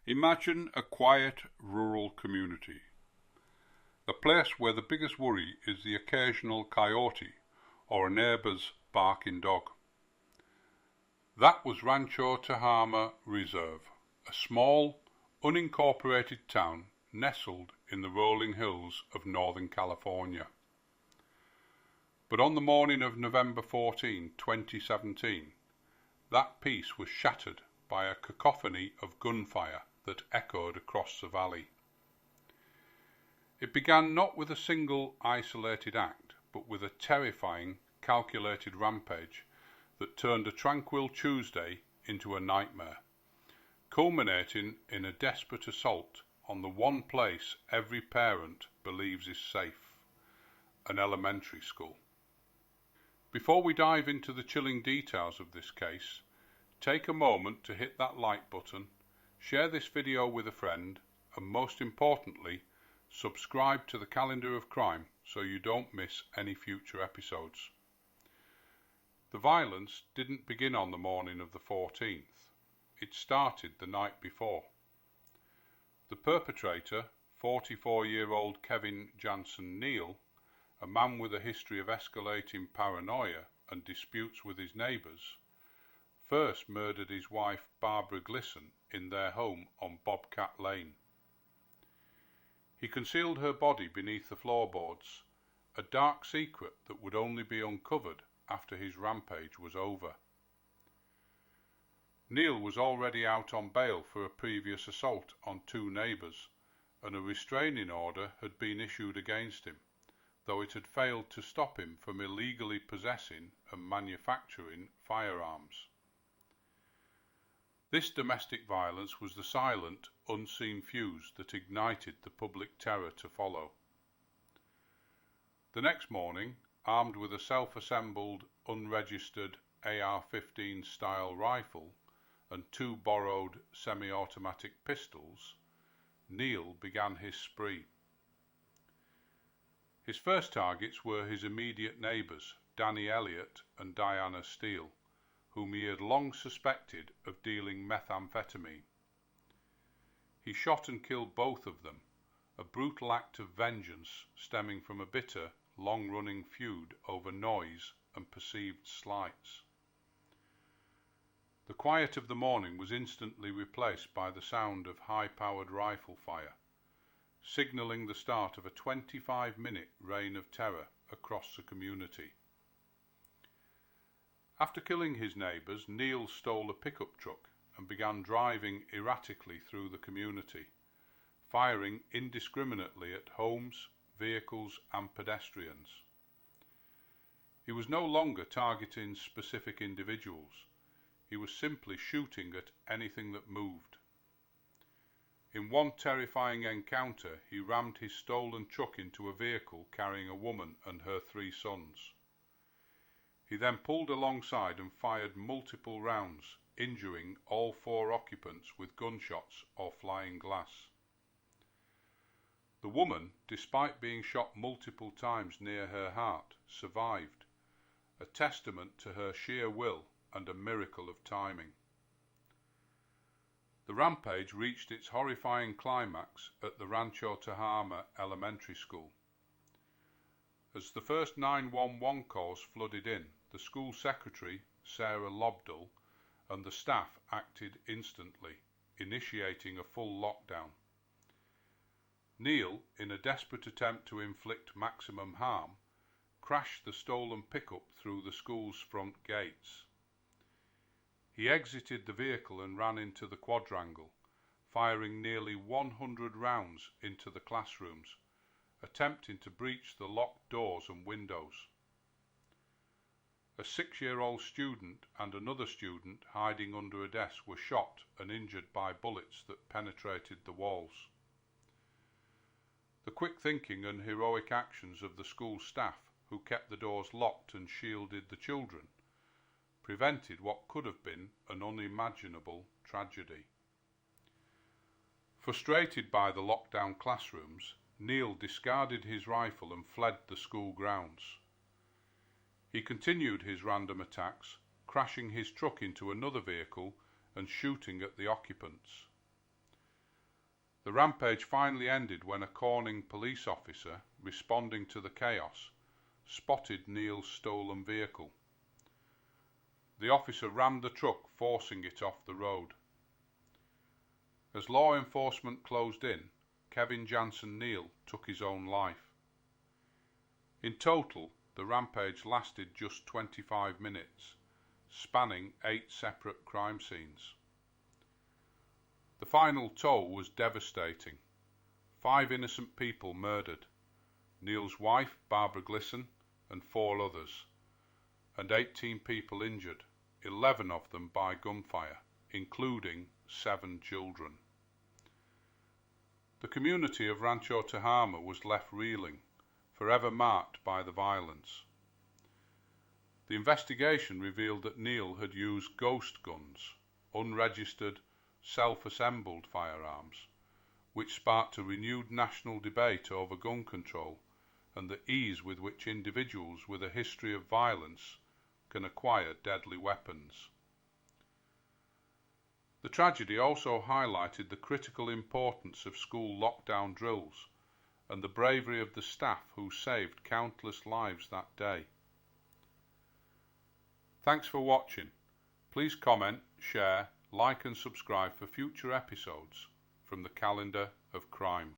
Imagine a quiet rural community, a place where the biggest worry is the occasional coyote or a neighbour's barking dog. That was Rancho Tehama Reserve, a small, unincorporated town nestled in the rolling hills of Northern California. But on the morning of November 14, 2017, that peace was shattered by a cacophony of gunfire that echoed across the valley. It began not with a single isolated act, but with a terrifying, calculated rampage that turned a tranquil Tuesday into a nightmare, culminating in a desperate assault on the one place every parent believes is safe, an elementary school. Before we dive into the chilling details of this case, take a moment to hit that like button, share this video with a friend, and most importantly, subscribe to the Calendar of Crime so you don't miss any future episodes. The violence didn't begin on the morning of the 14th. It started the night before. The perpetrator, 44-year-old Kevin Janson Neal, a man with a history of escalating paranoia and disputes with his neighbours, first murdered his wife Barbara Glisson in their home on Bobcat Lane. He concealed her body beneath the floorboards, a dark secret that would only be uncovered after his rampage was over. Neal was already out on bail for a previous assault on two neighbours, and a restraining order had been issued against him, though it had failed to stop him from illegally possessing and manufacturing firearms. This domestic violence was the silent, unseen fuse that ignited the public terror to follow. The next morning, armed with a self-assembled, unregistered AR-15 style rifle and two borrowed semi-automatic pistols, Neal began his spree. His first targets were his immediate neighbours, Danny Elliott and Diana Steele, whom he had long suspected of dealing methamphetamine. He shot and killed both of them, a brutal act of vengeance stemming from a bitter, long-running feud over noise and perceived slights. The quiet of the morning was instantly replaced by the sound of high-powered rifle fire, signalling the start of a 25-minute reign of terror across the community. After killing his neighbours, Neal stole a pickup truck and began driving erratically through the community, firing indiscriminately at homes, vehicles and pedestrians. He was no longer targeting specific individuals. He was simply shooting at anything that moved. In one terrifying encounter, he rammed his stolen truck into a vehicle carrying a woman and her three sons. He then pulled alongside and fired multiple rounds, injuring all four occupants with gunshots or flying glass. The woman, despite being shot multiple times near her heart, survived, a testament to her sheer will and a miracle of timing. The rampage reached its horrifying climax at the Rancho Tehama Elementary School. As the first 911 calls flooded in, the school secretary, Sarah Lobdell, and the staff acted instantly, initiating a full lockdown. Neal, in a desperate attempt to inflict maximum harm, crashed the stolen pickup through the school's front gates. He exited the vehicle and ran into the quadrangle, firing nearly 100 rounds into the classrooms, attempting to breach the locked doors and windows. A 6-year-old student and another student hiding under a desk were shot and injured by bullets that penetrated the walls. The quick thinking and heroic actions of the school staff, who kept the doors locked and shielded the children, prevented what could have been an unimaginable tragedy. Frustrated by the lockdown classrooms, Neal discarded his rifle and fled the school grounds. He continued his random attacks, crashing his truck into another vehicle and shooting at the occupants. The rampage finally ended when a Corning police officer, responding to the chaos, spotted Neal's stolen vehicle. The officer rammed the truck, forcing it off the road. As law enforcement closed in, Kevin Janson Neal took his own life. In total, the rampage lasted just 25 minutes, spanning 8 separate crime scenes. The final toll was devastating. 5 innocent people murdered, Neal's wife, Barbara Glisson, and 4 others, and 18 people injured, 11 of them by gunfire, including 7 children. The community of Rancho Tehama was left reeling, forever marked by the violence. The investigation revealed that Neal had used ghost guns, unregistered, self-assembled firearms, which sparked a renewed national debate over gun control and the ease with which individuals with a history of violence can acquire deadly weapons. The tragedy also highlighted the critical importance of school lockdown drills and the bravery of the staff who saved countless lives that day. Thanks for watching. Please comment, share, like and subscribe for future episodes from the Calendar of Crime.